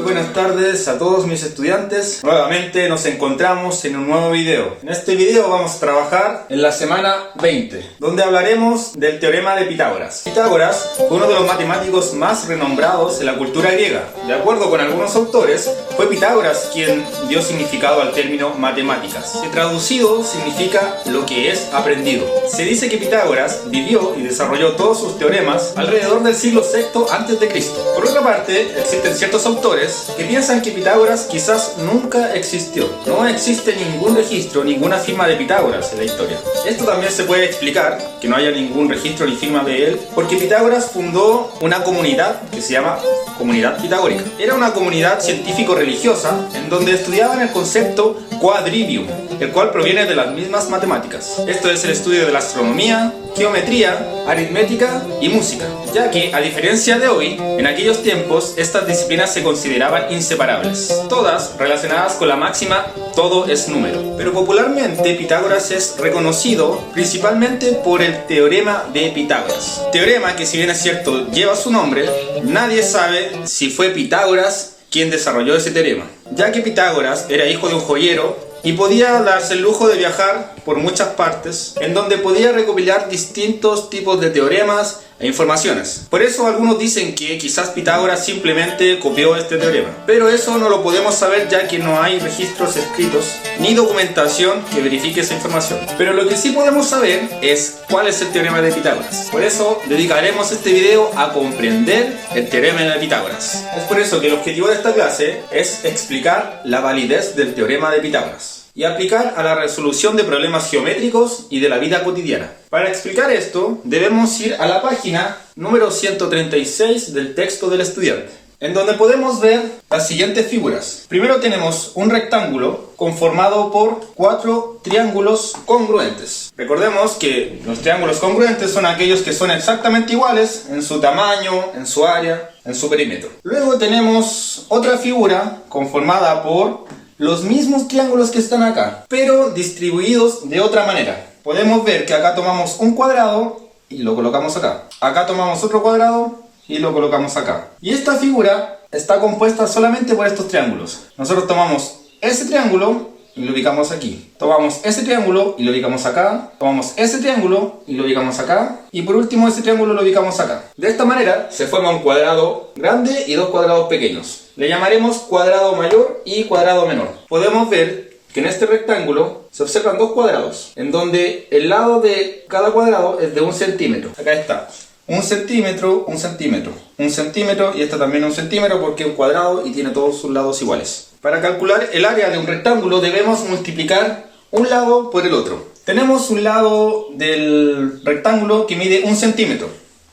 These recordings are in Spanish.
buenas tardes a todos mis estudiantes. Nuevamente nos encontramos en un nuevo video. En este video vamos a trabajar en la semana 20, donde hablaremos del teorema de Pitágoras. Pitágoras fue uno de los matemáticos más renombrados en la cultura griega. De acuerdo con algunos autores, fue Pitágoras quien dio significado al término matemáticas, que traducido significa lo que es aprendido. Se dice que Pitágoras vivió y desarrolló todos sus teoremas alrededor del siglo VI a.C. Por otra parte, existen ciertos autores que piensan que Pitágoras quizás nunca existió. No existe ningún registro, ninguna firma de Pitágoras en la historia. Esto también se puede explicar, que no haya ningún registro ni firma de él, porque Pitágoras fundó una comunidad que se llama Comunidad Pitagórica. Era una comunidad científico-religiosa en donde estudiaban el concepto quadrivium, el cual proviene de las mismas matemáticas. Esto es el estudio de la astronomía, geometría, aritmética y música, ya que, a diferencia de hoy, en aquellos tiempos estas disciplinas se consideraban inseparables, todas relacionadas con la máxima todo es número. Pero popularmente Pitágoras es reconocido principalmente por el teorema de Pitágoras. Teorema que, si bien es cierto lleva su nombre, nadie sabe si fue Pitágoras quien desarrolló ese teorema, ya que Pitágoras era hijo de un joyero y podía darse el lujo de viajar por muchas partes, en donde podía recopilar distintos tipos de teoremas e informaciones. Por eso algunos dicen que quizás Pitágoras simplemente copió este teorema, pero eso no lo podemos saber, ya que no hay registros escritos ni documentación que verifique esa información. Pero lo que sí podemos saber es cuál es el teorema de Pitágoras. Por eso dedicaremos este video a comprender el teorema de Pitágoras. Es por eso que el objetivo de esta clase es explicar la validez del teorema de Pitágoras y aplicar a la resolución de problemas geométricos y de la vida cotidiana. Para explicar esto, debemos ir a la página número 136 del texto del estudiante, en donde podemos ver las siguientes figuras. Primero tenemos un rectángulo conformado por 4 triángulos congruentes. Recordemos que los triángulos congruentes son aquellos que son exactamente iguales en su tamaño, en su área, en su perímetro. Luego tenemos otra figura conformada por los mismos triángulos que están acá, pero distribuidos de otra manera. Podemos ver que acá tomamos un cuadrado y lo colocamos acá. Acá tomamos otro cuadrado y lo colocamos acá. Y esta figura está compuesta solamente por estos triángulos. Nosotros tomamos ese triángulo y lo ubicamos aquí. Tomamos ese triángulo y lo ubicamos acá. Tomamos ese triángulo y lo ubicamos acá. Y por último ese triángulo lo ubicamos acá. De esta manera se forma un cuadrado grande y dos cuadrados pequeños. Le llamaremos cuadrado mayor y cuadrado menor. Podemos ver que en este rectángulo se observan dos cuadrados, en donde el lado de cada cuadrado es de 1 centímetro. Acá está. 1 centímetro, 1 centímetro, 1 centímetro y esta también 1 centímetro porque es un cuadrado y tiene todos sus lados iguales. Para calcular el área de un rectángulo debemos multiplicar un lado por el otro. Tenemos un lado del rectángulo que mide 1 centímetro.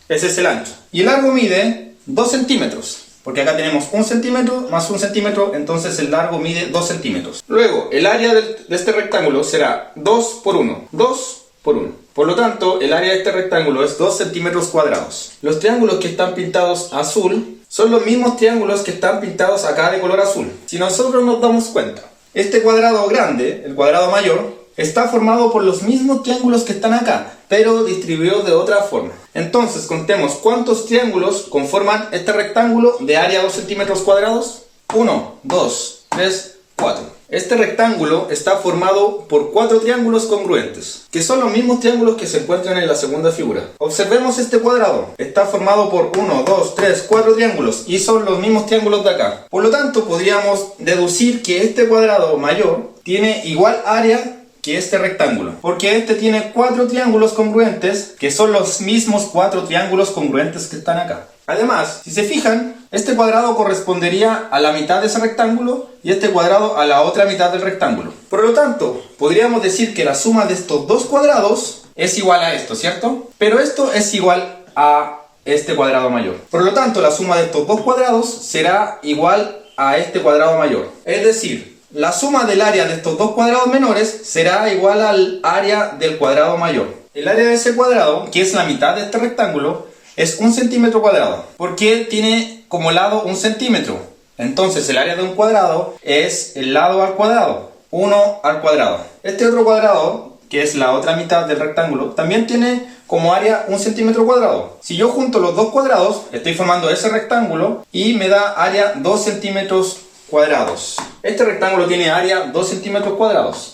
Ese es el ancho. Y el largo mide 2 centímetros. Porque acá tenemos 1 centímetro más 1 centímetro, entonces el largo mide 2 centímetros. Luego, el área de este rectángulo será 2 por 1. 2 por 1. Por lo tanto, el área de este rectángulo es 2 centímetros cuadrados. Los triángulos que están pintados azul son los mismos triángulos que están pintados acá de color azul. Si nosotros nos damos cuenta, este cuadrado grande, el cuadrado mayor, está formado por los mismos triángulos que están acá, pero distribuidos de otra forma. Entonces, contemos cuántos triángulos conforman este rectángulo de área 2 centímetros cuadrados. 1, 2, 3, 4. Este rectángulo está formado por 4 triángulos congruentes, que son los mismos triángulos que se encuentran en la segunda figura. Observemos este cuadrado. Está formado por 1, 2, 3, 4 triángulos y son los mismos triángulos de acá. Por lo tanto, podríamos deducir que este cuadrado mayor tiene igual área que este rectángulo, porque este tiene 4 triángulos congruentes que son los mismos 4 triángulos congruentes que están acá. Además, si se fijan, este cuadrado correspondería a la mitad de ese rectángulo y este cuadrado a la otra mitad del rectángulo. Por lo tanto, podríamos decir que la suma de estos dos cuadrados es igual a esto, ¿cierto? Pero esto es igual a este cuadrado mayor. Por lo tanto, la suma de estos dos cuadrados será igual a este cuadrado mayor. Es decir, la suma del área de estos dos cuadrados menores será igual al área del cuadrado mayor. El área de ese cuadrado, que es la mitad de este rectángulo, es 1 centímetro cuadrado, porque tiene como lado 1 centímetro. Entonces el área de un cuadrado es el lado al cuadrado, 1 al cuadrado. Este otro cuadrado, que es la otra mitad del rectángulo, también tiene como área 1 centímetro cuadrado. Si yo junto los dos cuadrados, estoy formando ese rectángulo y me da área 2 centímetros cuadrados. Este rectángulo tiene área 2 centímetros cuadrados.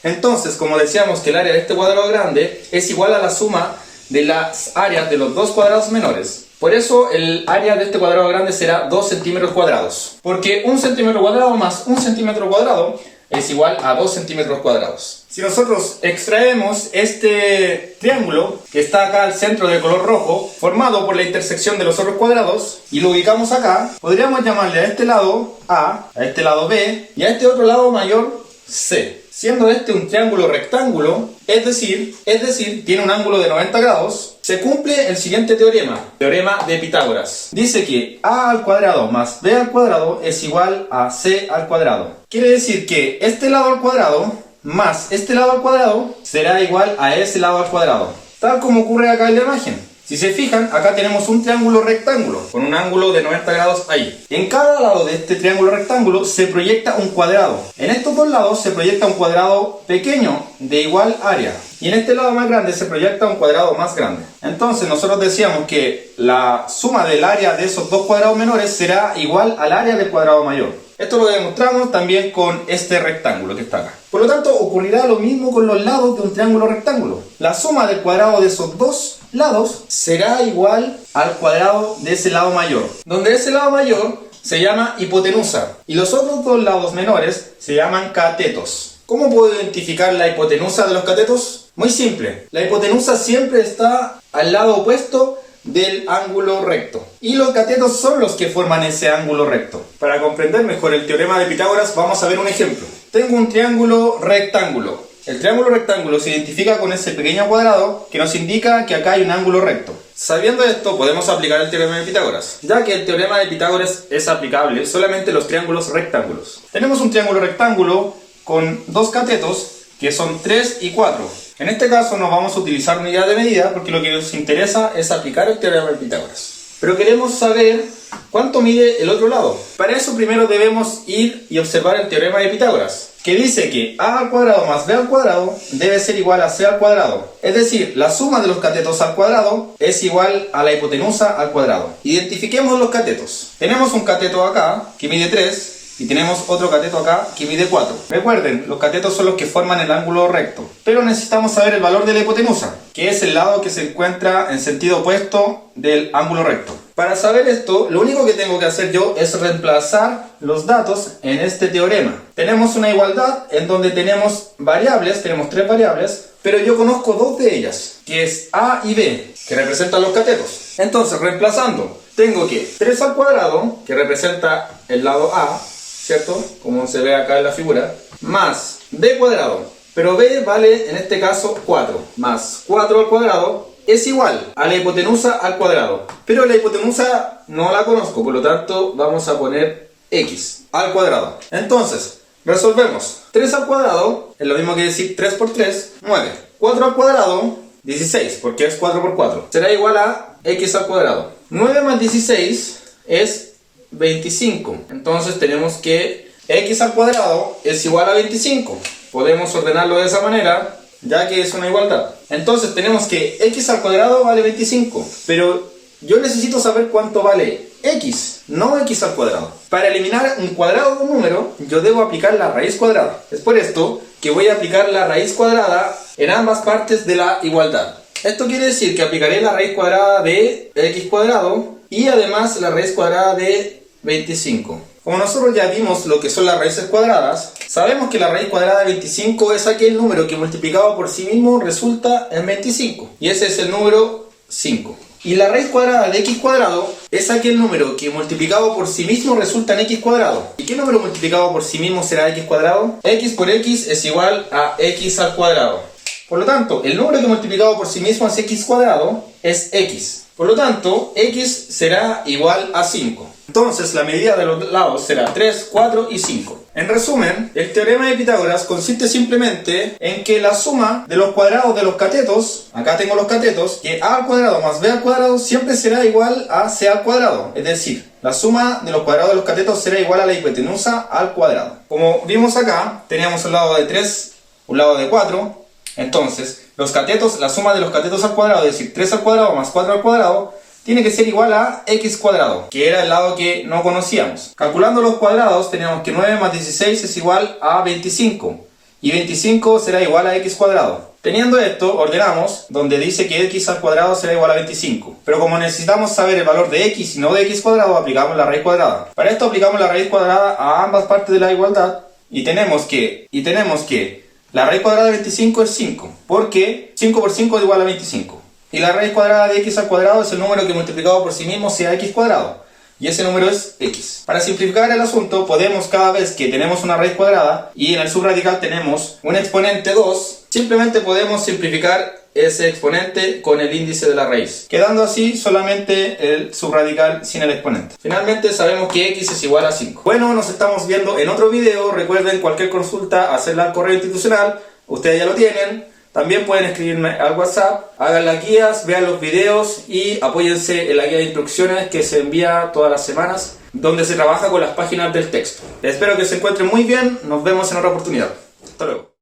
Entonces, como decíamos que el área de este cuadrado grande es igual a la suma de las áreas de los dos cuadrados menores. Por eso el área de este cuadrado grande será 2 centímetros cuadrados. Porque 1 centímetro cuadrado más 1 centímetro cuadrado es igual a 2 centímetros cuadrados. Si nosotros extraemos este triángulo que está acá al centro de color rojo, formado por la intersección de los otros cuadrados, y lo ubicamos acá, podríamos llamarle a este lado A, a este lado B, y a este otro lado mayor C. Siendo este un triángulo rectángulo, es decir, tiene un ángulo de 90 grados, se cumple el siguiente teorema, teorema de Pitágoras. Dice que a al cuadrado más b al cuadrado es igual a c al cuadrado. Quiere decir que este lado al cuadrado más este lado al cuadrado será igual a ese lado al cuadrado, tal como ocurre acá en la imagen. Si se fijan, acá tenemos un triángulo rectángulo con un ángulo de 90 grados ahí. En cada lado de este triángulo rectángulo se proyecta un cuadrado. En estos dos lados se proyecta un cuadrado pequeño de igual área. Y en este lado más grande se proyecta un cuadrado más grande. Entonces nosotros decíamos que la suma del área de esos dos cuadrados menores será igual al área del cuadrado mayor. Esto lo demostramos también con este rectángulo que está acá. Por lo tanto, ocurrirá lo mismo con los lados de un triángulo rectángulo. La suma del cuadrado de esos dos lados será igual al cuadrado de ese lado mayor, donde ese lado mayor se llama hipotenusa y los otros dos lados menores se llaman catetos. ¿Cómo puedo identificar la hipotenusa de los catetos? Muy simple. La hipotenusa siempre está al lado opuesto del ángulo recto. Y los catetos son los que forman ese ángulo recto. Para comprender mejor el teorema de Pitágoras, vamos a ver un ejemplo. Tengo un triángulo rectángulo. El triángulo rectángulo se identifica con ese pequeño cuadrado que nos indica que acá hay un ángulo recto. Sabiendo esto, podemos aplicar el teorema de Pitágoras, ya que el teorema de Pitágoras es aplicable solamente en los triángulos rectángulos. Tenemos un triángulo rectángulo con dos catetos que son 3 y 4. En este caso no vamos a utilizar unidad de medida porque lo que nos interesa es aplicar el teorema de Pitágoras. Pero queremos saber cuánto mide el otro lado. Para eso primero debemos ir y observar el teorema de Pitágoras, que dice que a al cuadrado más b al cuadrado debe ser igual a c al cuadrado. Es decir, la suma de los catetos al cuadrado es igual a la hipotenusa al cuadrado. Identifiquemos los catetos. Tenemos un cateto acá que mide 3. Y tenemos otro cateto acá que mide 4. Recuerden, los catetos son los que forman el ángulo recto. Pero necesitamos saber el valor de la hipotenusa, que es el lado que se encuentra en sentido opuesto del ángulo recto. Para saber esto, lo único que tengo que hacer yo es reemplazar los datos en este teorema. Tenemos una igualdad en donde tenemos variables, tenemos 3 variables, pero yo conozco 2 de ellas, que es a y b, que representan los catetos. Entonces, reemplazando, tengo que 3 al cuadrado, que representa el lado a, ¿cierto? Como se ve acá en la figura, más b cuadrado, pero b vale en este caso 4, más 4 al cuadrado es igual a la hipotenusa al cuadrado, pero la hipotenusa no la conozco, por lo tanto vamos a poner x al cuadrado. Entonces, resolvemos. 3 al cuadrado es lo mismo que decir 3 por 3, 9. 4 al cuadrado, 16, porque es 4 por 4. Será igual a x al cuadrado. 9 más 16 es 25. Entonces tenemos que x al cuadrado es igual a 25. Podemos ordenarlo de esa manera, ya que es una igualdad. Entonces tenemos que x al cuadrado vale 25. Pero yo necesito saber cuánto vale x, no x al cuadrado. Para eliminar un cuadrado de un número, yo debo aplicar la raíz cuadrada. Es por esto que voy a aplicar la raíz cuadrada en ambas partes de la igualdad. Esto quiere decir que aplicaré la raíz cuadrada de x cuadrado y además la raíz cuadrada de 25. Como nosotros ya vimos lo que son las raíces cuadradas, sabemos que la raíz cuadrada de 25 es aquel número que multiplicado por sí mismo resulta en 25. Y ese es el número 5. Y la raíz cuadrada de x cuadrado es aquel número que multiplicado por sí mismo resulta en x cuadrado. ¿Y qué número multiplicado por sí mismo será x cuadrado? X por x es igual a x al cuadrado. Por lo tanto, el número que multiplicado por sí mismo es x cuadrado es x. Por lo tanto, x será igual a 5. Entonces, la medida de los lados será 3, 4 y 5. En resumen, el teorema de Pitágoras consiste simplemente en que la suma de los cuadrados de los catetos, acá tengo los catetos, que a al cuadrado más b al cuadrado siempre será igual a c al cuadrado. Es decir, la suma de los cuadrados de los catetos será igual a la hipotenusa al cuadrado. Como vimos acá, teníamos un lado de 3, un lado de 4. Entonces, los catetos, la suma de los catetos al cuadrado, es decir, 3 al cuadrado más 4 al cuadrado, tiene que ser igual a x cuadrado, que era el lado que no conocíamos. Calculando los cuadrados, teníamos que 9 más 16 es igual a 25, y 25 será igual a x cuadrado. Teniendo esto, ordenamos donde dice que x al cuadrado será igual a 25. Pero como necesitamos saber el valor de x y no de x cuadrado, aplicamos la raíz cuadrada. Para esto aplicamos la raíz cuadrada a ambas partes de la igualdad y tenemos que la raíz cuadrada de 25 es 5, porque 5 por 5 es igual a 25. Y la raíz cuadrada de x al cuadrado es el número que multiplicado por sí mismo sea x cuadrado. Y ese número es x. Para simplificar el asunto, podemos, cada vez que tenemos una raíz cuadrada y en el subradical tenemos un exponente 2, simplemente podemos simplificar ese exponente con el índice de la raíz, quedando así solamente el subradical sin el exponente. Finalmente sabemos que x es igual a 5. Bueno, nos estamos viendo en otro video. Recuerden, cualquier consulta, hacerla al correo institucional. Ustedes ya lo tienen. También pueden escribirme al WhatsApp, hagan las guías, vean los videos y apóyense en la guía de instrucciones que se envía todas las semanas, donde se trabaja con las páginas del texto. Espero que se encuentren muy bien, nos vemos en otra oportunidad. Hasta luego.